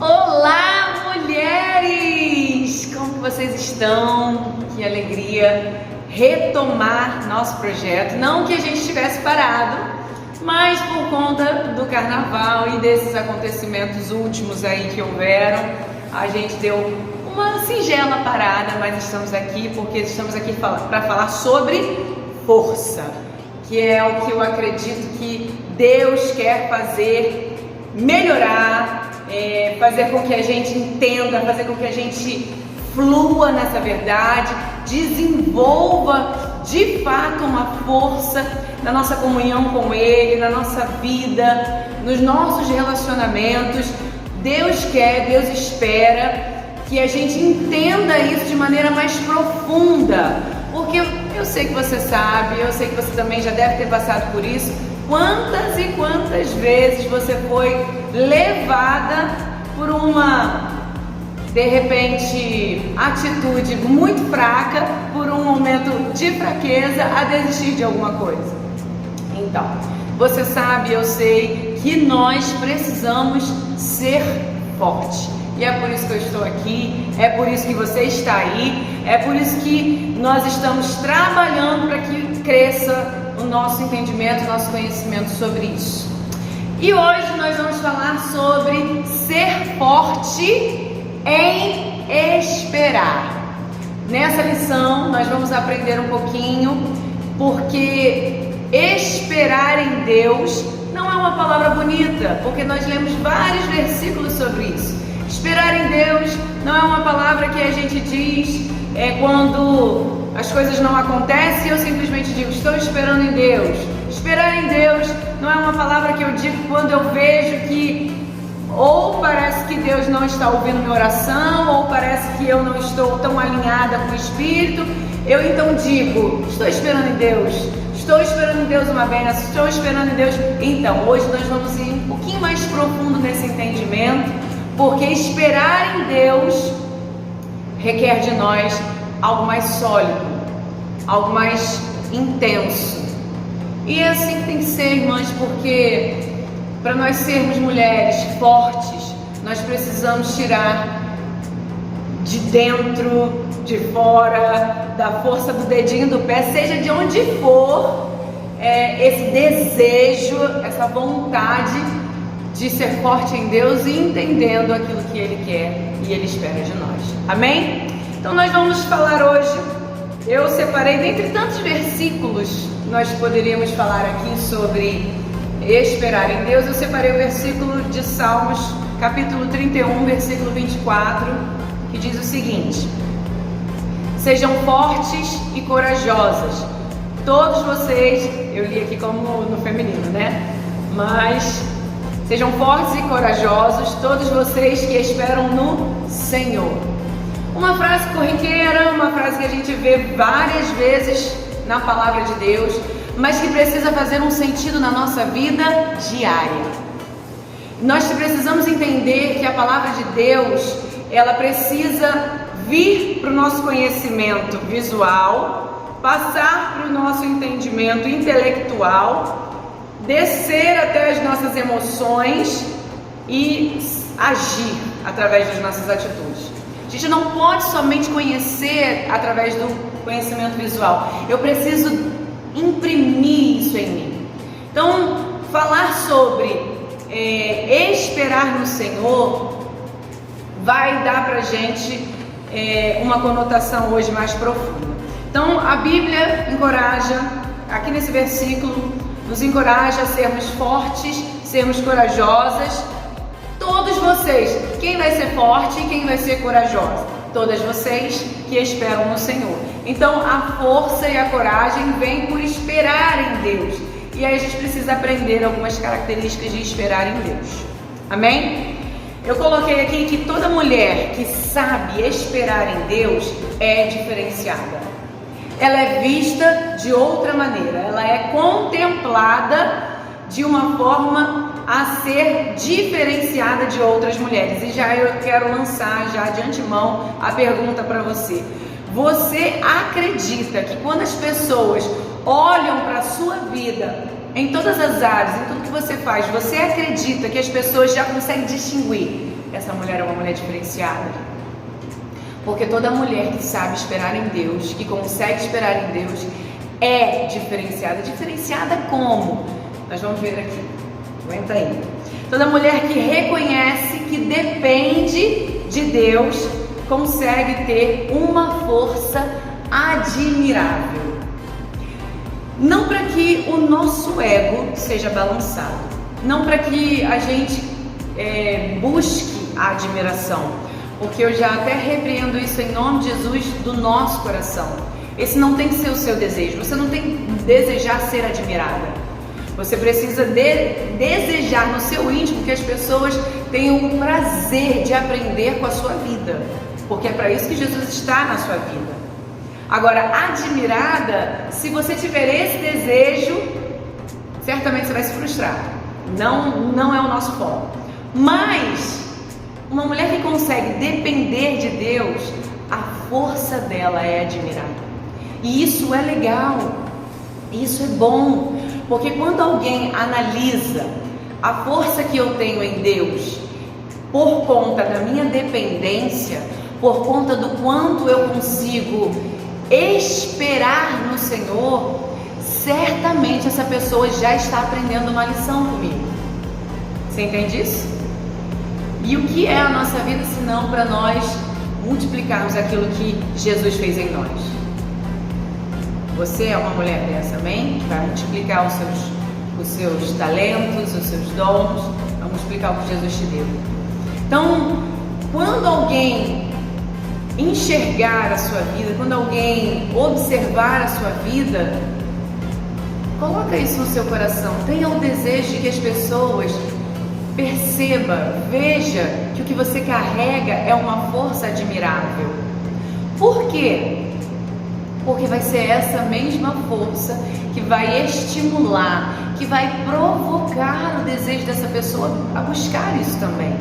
Olá, mulheres! Como que vocês estão? Que alegria retomar nosso projeto. Não que a gente estivesse parado, mas por conta do carnaval e desses acontecimentos últimos aí que houveram, a gente deu uma singela parada, mas estamos aqui porque estamos aqui para falar sobre força, que é o que eu acredito que Deus quer fazer, melhorar, fazer com que a gente entenda, fazer com que a gente flua nessa verdade, desenvolva de fato uma força na nossa comunhão com Ele, na nossa vida, nos nossos relacionamentos. Deus quer, Deus espera que a gente entenda isso de maneira mais profunda, porque eu sei que você sabe, eu sei que você também já deve ter passado por isso. Quantas e quantas vezes você foi levada por uma, de repente, atitude muito fraca, por um momento de fraqueza, a desistir de alguma coisa? Então, você sabe, eu sei que nós precisamos ser fortes. E é por isso que eu estou aqui, é por isso que você está aí, é por isso que nós estamos trabalhando para que cresça o nosso entendimento, o nosso conhecimento sobre isso. E hoje nós vamos falar sobre ser forte em esperar. Nessa lição nós vamos aprender um pouquinho, porque esperar em Deus não é uma palavra bonita, porque nós lemos vários versículos sobre isso. Esperar em Deus não é uma palavra que a gente diz quando as coisas não acontecem e eu simplesmente digo, estou esperando em Deus. Esperar em Deus não é uma palavra que eu digo quando eu vejo que ou parece que Deus não está ouvindo minha oração, ou parece que eu não estou tão alinhada com o Espírito. Eu então digo, estou esperando em Deus, estou esperando em Deus uma bênção, estou esperando em Deus. Então, hoje nós vamos ir um pouquinho mais profundo nesse entendimento, porque esperar em Deus requer de nós algo mais sólido, algo mais intenso. E é assim que tem que ser, irmãs, porque para nós sermos mulheres fortes, nós precisamos tirar de dentro, de fora, da força do dedinho do pé, seja de onde for, esse desejo, essa vontade de ser forte em Deus e entendendo aquilo que Ele quer e Ele espera de nós. Amém? Então nós vamos falar hoje, eu separei dentre tantos versículos que nós poderíamos falar aqui sobre esperar em Deus, eu separei o versículo de Salmos, capítulo 31, versículo 24, que diz o seguinte: sejam fortes e corajosas, todos vocês, eu li aqui como no feminino, né? Mas sejam fortes e corajosos, todos vocês que esperam no Senhor. Uma frase corriqueira, uma frase que a gente vê várias vezes na palavra de Deus, mas que precisa fazer um sentido na nossa vida diária. Nós precisamos entender que a palavra de Deus, ela precisa vir para o nosso conhecimento visual, passar para o nosso entendimento intelectual, descer até as nossas emoções e agir através das nossas atitudes. A gente não pode somente conhecer através do conhecimento visual. Eu preciso imprimir isso em mim. Então, falar sobre esperar no Senhor vai dar pra gente uma conotação hoje mais profunda. Então, a Bíblia encoraja, aqui nesse versículo, nos encoraja a sermos fortes, sermos corajosas. Todos vocês, quem vai ser forte e quem vai ser corajosa? Todas vocês que esperam no Senhor. Então a força e a coragem vem por esperar em Deus. E aí a gente precisa aprender algumas características de esperar em Deus. Amém? Eu coloquei aqui que toda mulher que sabe esperar em Deus é diferenciada. Ela é vista de outra maneira, ela é contemplada de uma forma a ser diferenciada de outras mulheres. E já eu quero lançar já de antemão a pergunta para você. Você acredita que quando as pessoas olham para a sua vida, em todas as áreas, em tudo que você faz, você acredita que as pessoas já conseguem distinguir, essa mulher é uma mulher diferenciada? Porque toda mulher que sabe esperar em Deus, que consegue esperar em Deus, é diferenciada. Diferenciada como? Nós vamos ver aqui. Aguenta aí. Toda mulher que reconhece que depende de Deus consegue ter uma força admirável. Não para que o nosso ego seja balançado, não para que a gente busque a admiração, porque eu já até repreendo isso em nome de Jesus do nosso coração. Esse não tem que ser o seu desejo, você não tem que desejar ser admirada. Você precisa desejar no seu íntimo que as pessoas tenham o prazer de aprender com a sua vida, porque é para isso que Jesus está na sua vida. Agora, admirada, se você tiver esse desejo, certamente você vai se frustrar. Não é o nosso foco. Mas uma mulher que consegue depender de Deus, a força dela é admirável. E isso é legal, isso é bom, porque quando alguém analisa a força que eu tenho em Deus, por conta da minha dependência, por conta do quanto eu consigo esperar no Senhor, certamente essa pessoa já está aprendendo uma lição comigo. Você entende isso? E o que é a nossa vida se não para nós multiplicarmos aquilo que Jesus fez em nós? Você é uma mulher dessa, amém? Que vai multiplicar os seus talentos, os seus dons, vai multiplicar o que Jesus te deu. Então, quando alguém enxergar a sua vida, quando alguém observar a sua vida, coloca isso no seu coração. Tenha o desejo de que as pessoas perceba, veja que o que você carrega é uma força admirável. Por quê? Porque vai ser essa mesma força que vai estimular, que vai provocar o desejo dessa pessoa a buscar isso também,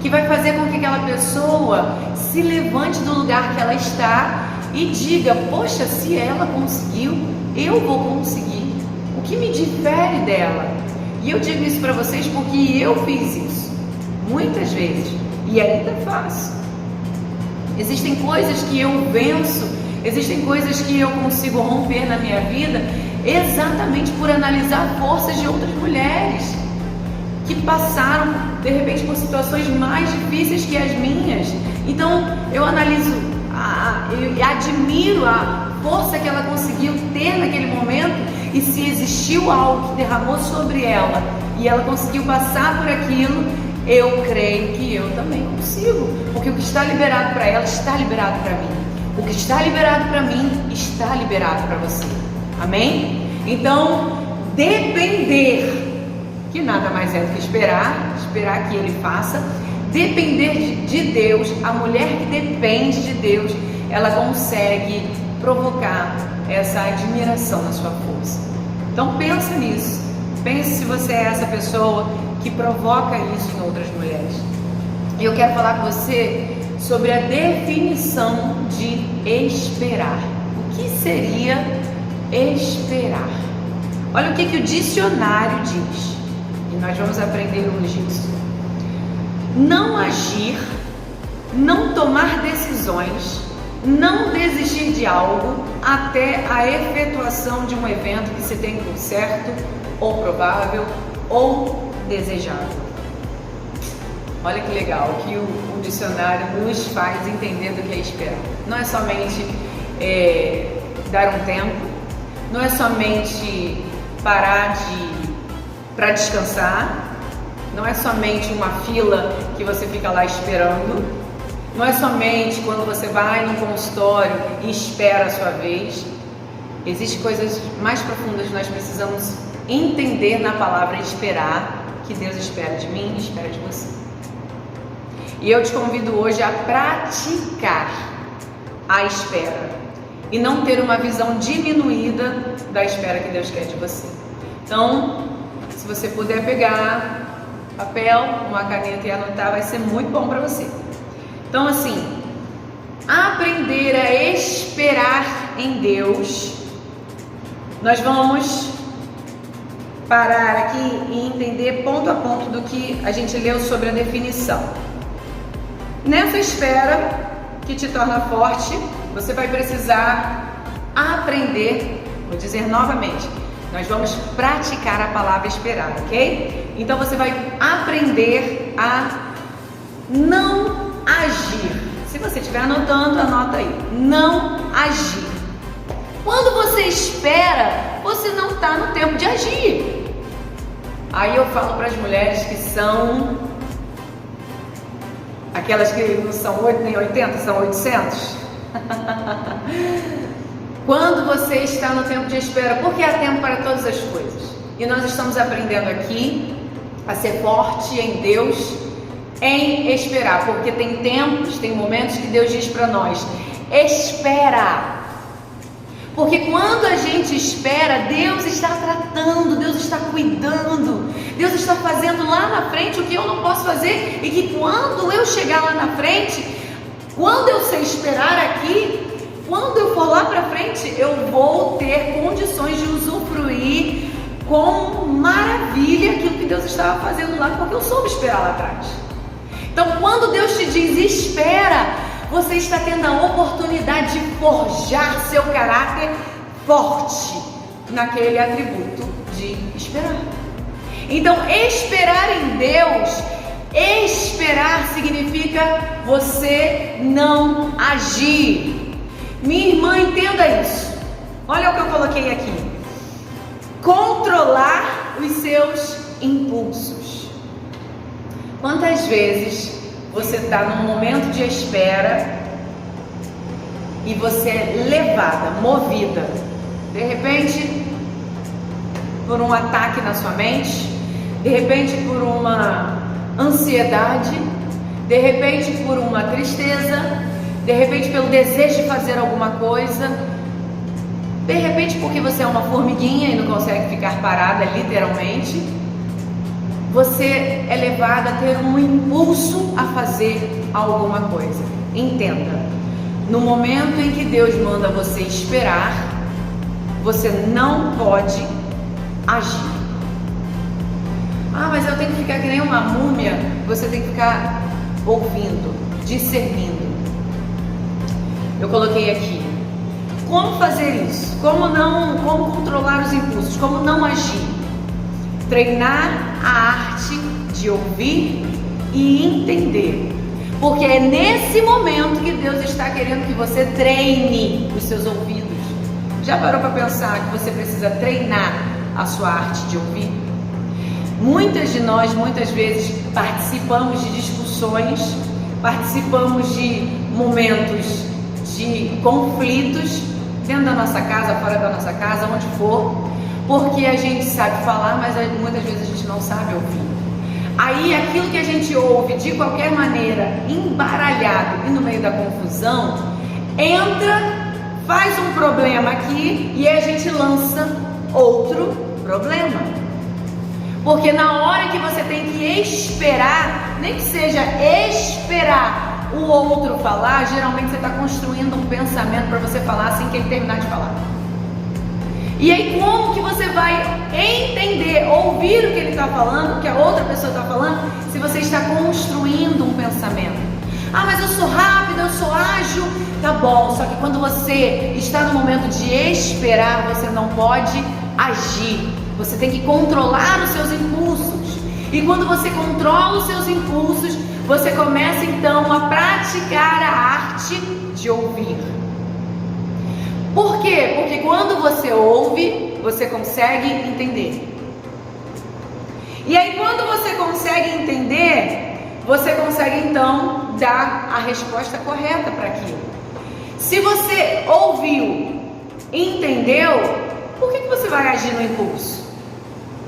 que vai fazer com que aquela pessoa se levante do lugar que ela está e diga: poxa, se ela conseguiu, eu vou conseguir. O que me difere dela? E eu digo isso para vocês porque eu fiz isso muitas vezes e ainda faço. Existem coisas que eu venço, existem coisas que eu consigo romper na minha vida exatamente por analisar forças de outras mulheres que passaram de repente por situações mais difíceis que as minhas. Então eu analiso, eu admiro a força que ela conseguiu ter naquele momento, e se existiu algo que derramou sobre ela e ela conseguiu passar por aquilo, eu creio que eu também consigo, porque o que está liberado para ela está liberado para mim, o que está liberado para mim está liberado para você, amém? Então, depender, que nada mais é do que esperar que Ele faça. Depender de Deus, a mulher que depende de Deus, ela consegue provocar essa admiração na sua força. Então pensa nisso, pense se você é essa pessoa que provoca isso em outras mulheres. E eu quero falar com você sobre a definição de esperar. O que seria esperar? Olha o que o dicionário diz, e nós vamos aprender hoje isso. Não agir, não tomar decisões, não desistir de algo até a efetuação de um evento que se tem por certo, ou provável, ou desejável. Olha que legal que o dicionário nos faz entender do que é esperar. Não é somente dar um tempo, não é somente parar para descansar, não é somente uma fila que você fica lá esperando, não é somente quando você vai no consultório e espera a sua vez. Existem coisas mais profundas que nós precisamos entender na palavra esperar, que Deus espera de mim e espera de você. E eu te convido hoje a praticar a espera e não ter uma visão diminuída da espera que Deus quer de você. Então, se você puder pegar papel, uma caneta e anotar, vai ser muito bom para você. Então, assim, aprender a esperar em Deus, nós vamos parar aqui e entender ponto a ponto do que a gente leu sobre a definição. Nessa espera que te torna forte, você vai precisar aprender, vou dizer novamente, nós vamos praticar a palavra esperar, ok? Então você vai aprender a não agir. Se você estiver anotando, anota aí. Não agir. Quando você espera, você não está no tempo de agir. Aí eu falo para as mulheres que são aquelas que não são 8 nem 80, são 800. Quando você está no tempo de espera, porque há tempo para todas as coisas. E nós estamos aprendendo aqui a ser forte em Deus, em esperar, porque tem tempos, tem momentos que Deus diz para nós: espera. Porque quando a gente espera, Deus está tratando, Deus está cuidando, Deus está fazendo lá na frente o que eu não posso fazer, e que quando eu chegar lá na frente, quando eu sei esperar aqui, quando eu for lá para frente, eu vou ter condições de usufruir com maravilha aquilo que Deus estava fazendo lá, porque eu soube esperar lá atrás. Então, quando Deus te diz espera, você está tendo a oportunidade de forjar seu caráter forte naquele atributo de esperar. Então, esperar em Deus, esperar significa você não agir. Minha irmã, entenda isso. Olha o que eu coloquei aqui. Controlar os seus impulsos. Quantas vezes você está num momento de espera e você é levada, movida, de repente por um ataque na sua mente, de repente por uma ansiedade, de repente por uma tristeza, de repente pelo desejo de fazer alguma coisa, de repente porque você é uma formiguinha e não consegue ficar parada literalmente. Você é levada a ter um impulso a fazer alguma coisa. Entenda, no momento em que Deus manda você esperar, você não pode agir. Ah, mas eu tenho que ficar que nem uma múmia. Você tem que ficar ouvindo, discernindo. Eu coloquei aqui. Como fazer isso? Como controlar os impulsos? Como não agir? Treinar a arte de ouvir e entender, porque é nesse momento que Deus está querendo que você treine os seus ouvidos. Já parou para pensar que você precisa treinar a sua arte de ouvir? Muitas de nós, muitas vezes, participamos de discussões, participamos de momentos de conflitos dentro da nossa casa, fora da nossa casa, onde for, porque a gente sabe falar, mas muitas vezes a gente não sabe ouvir. Aí aquilo que a gente ouve de qualquer maneira, embaralhado e no meio da confusão, entra, faz um problema aqui e a gente lança outro problema. Porque na hora que você tem que esperar, nem que seja esperar o outro falar, geralmente você está construindo um pensamento para você falar assim que ele terminar de falar. E aí como que você vai entender, ouvir o que ele está falando, o que a outra pessoa está falando, se você está construindo um pensamento? Ah, mas eu sou rápida, eu sou ágil. Tá bom, só que quando você está no momento de esperar, você não pode agir. Você tem que controlar os seus impulsos. E quando você controla os seus impulsos, você começa então a praticar a arte de ouvir. Por quê? Porque quando você ouve, você consegue entender. E aí quando você consegue entender, você consegue então dar a resposta correta para aquilo. Se você ouviu, entendeu, por que você vai agir no impulso?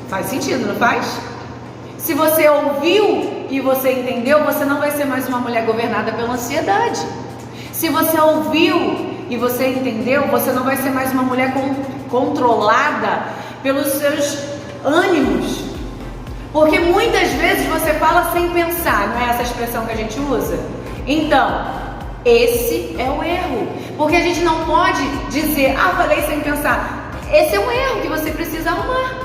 Faz sentido, não faz? Se você ouviu e você entendeu, você não vai ser mais uma mulher governada pela ansiedade. Se você ouviu e você entendeu, você não vai ser mais uma mulher controlada pelos seus ânimos. Porque muitas vezes você fala sem pensar, não é essa expressão que a gente usa? Então, esse é o erro. Porque a gente não pode dizer, falei sem pensar. Esse é um erro que você precisa arrumar.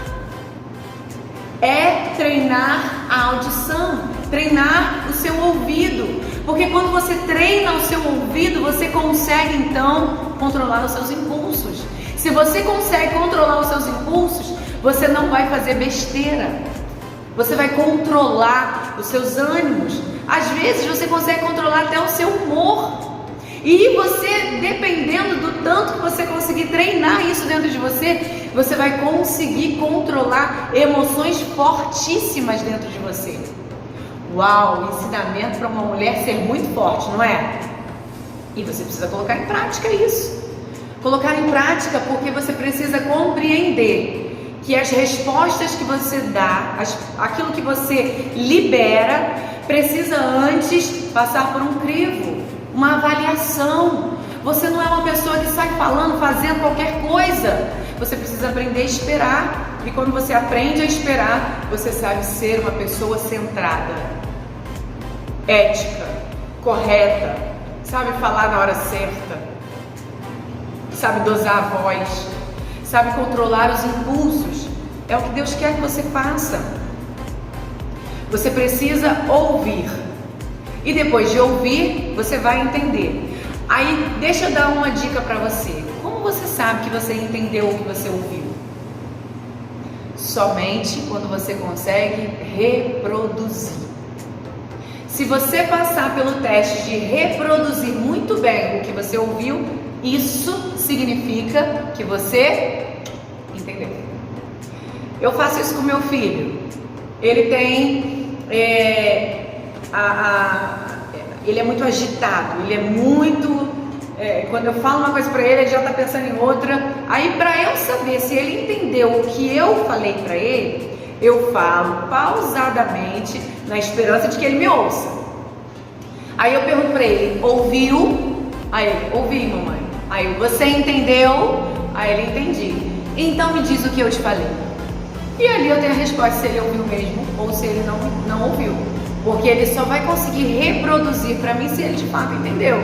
é treinar a audição, treinar o seu ouvido. Porque quando você treina o seu ouvido, você consegue então controlar os seus impulsos. Se você consegue controlar os seus impulsos, você não vai fazer besteira. Você vai controlar os seus ânimos. Às vezes você consegue controlar até o seu humor. E você, dependendo do tanto que você conseguir treinar isso dentro de você, você vai conseguir controlar emoções fortíssimas dentro de você. Uau, ensinamento para uma mulher ser muito forte, não é? E você precisa colocar em prática isso. Colocar em prática porque você precisa compreender que as respostas que você dá, aquilo que você libera, precisa antes passar por um crivo, uma avaliação. Você não é uma pessoa que sai falando, fazendo qualquer coisa. Você precisa aprender a esperar. E quando você aprende a esperar, você sabe ser uma pessoa centrada, ética, correta, sabe falar na hora certa, sabe dosar a voz, sabe controlar os impulsos. É o que Deus quer que você faça. Você precisa ouvir. E depois de ouvir, você vai entender. Aí, deixa eu dar uma dica para você. Como você sabe que você entendeu o que você ouviu? Somente quando você consegue reproduzir. Se você passar pelo teste de reproduzir muito bem o que você ouviu, isso significa que você entendeu. Eu faço isso com meu filho. Ele tem... ele é muito agitado, ele é muito... quando eu falo uma coisa para ele, ele já está pensando em outra. Aí, para eu saber se ele entendeu o que eu falei para ele, eu falo pausadamente, na esperança de que ele me ouça. Aí eu pergunto para ele: ouviu? Aí ele: ouvi, mamãe. Aí: você entendeu? Aí ele: entendi. Então me diz o que eu te falei. E ali eu tenho a resposta se ele ouviu mesmo ou se ele não ouviu. Porque ele só vai conseguir reproduzir para mim se ele de fato entendeu.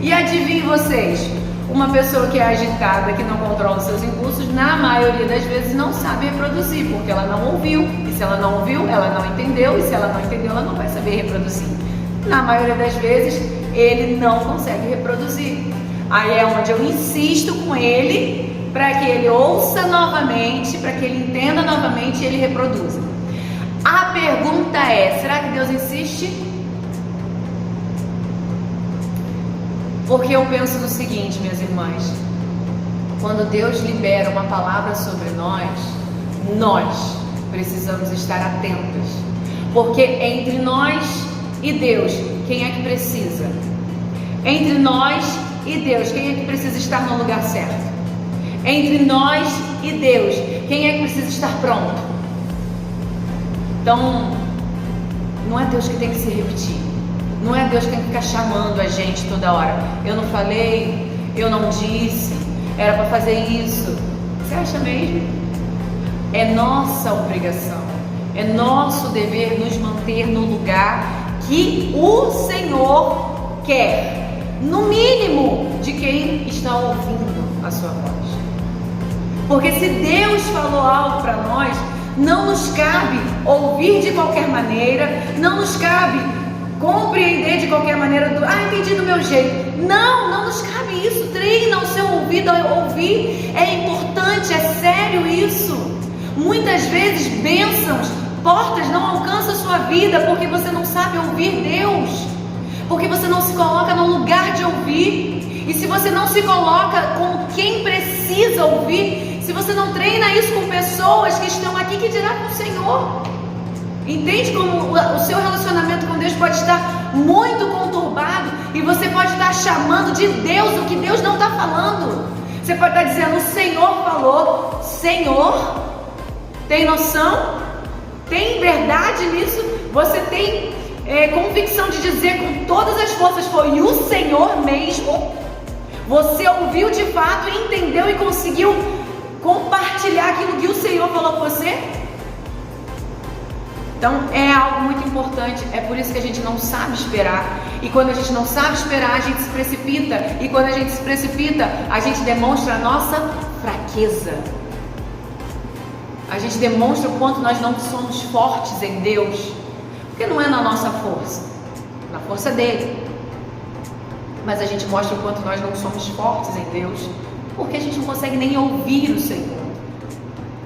E adivinhem vocês, uma pessoa que é agitada, que não controla os seus impulsos, na maioria das vezes não sabe reproduzir, porque ela não ouviu. E se ela não ouviu, ela não entendeu. E se ela não entendeu, ela não vai saber reproduzir. Na maioria das vezes, ele não consegue reproduzir. Aí é onde eu insisto com ele, para que ele ouça novamente, para que ele entenda novamente e ele reproduza. A pergunta é: será que Deus insiste? Porque eu penso no seguinte, minhas irmãs: quando Deus libera uma palavra sobre nós precisamos estar atentas. Porque entre nós e Deus, quem é que precisa? Entre nós e Deus, quem é que precisa estar no lugar certo? Entre nós e Deus, quem é que precisa estar pronto? Então, não é Deus que tem que se repetir. Não é Deus que tem que ficar chamando a gente toda hora. Eu não falei, eu não disse, era para fazer isso. Você acha mesmo? É nossa obrigação, é nosso dever nos manter no lugar que o Senhor quer, no mínimo de quem está ouvindo a sua voz. Porque se Deus falou algo para nós, não nos cabe ouvir de qualquer maneira, não nos cabe compreender de qualquer maneira, entendi do meu jeito. Não nos cabe isso. Treina o seu ouvido a ouvir. É importante, é sério isso. Muitas vezes bênçãos, portas não alcançam a sua vida porque você não sabe ouvir Deus, porque você não se coloca no lugar de ouvir. E se você não se coloca com quem precisa ouvir, se você não treina isso com pessoas que estão aqui, que dirá com o Senhor? Entende como o seu relacionamento com Deus pode estar muito conturbado e você pode estar chamando de Deus o que Deus não está falando. Você pode estar dizendo: o Senhor falou. Senhor, tem noção? Tem verdade nisso? Você tem convicção de dizer com todas as forças: foi o Senhor mesmo? Você ouviu de fato, entendeu e conseguiu compartilhar aquilo que o Senhor falou com você? Então é algo muito importante. É por isso que a gente não sabe esperar. E quando a gente não sabe esperar, a gente se precipita. E quando a gente se precipita, a gente demonstra a nossa fraqueza. a gente demonstra o quanto nós não somos fortes em Deus, porque não é na nossa força, na força dele. Mas a gente mostra o quanto nós não somos fortes em Deus, porque a gente não consegue nem ouvir o Senhor.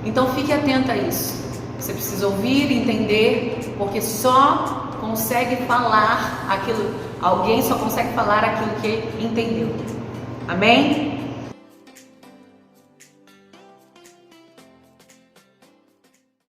Então fique atento a isso. Você precisa ouvir e entender, porque só consegue falar aquilo, alguém só consegue falar aquilo que entendeu. Amém?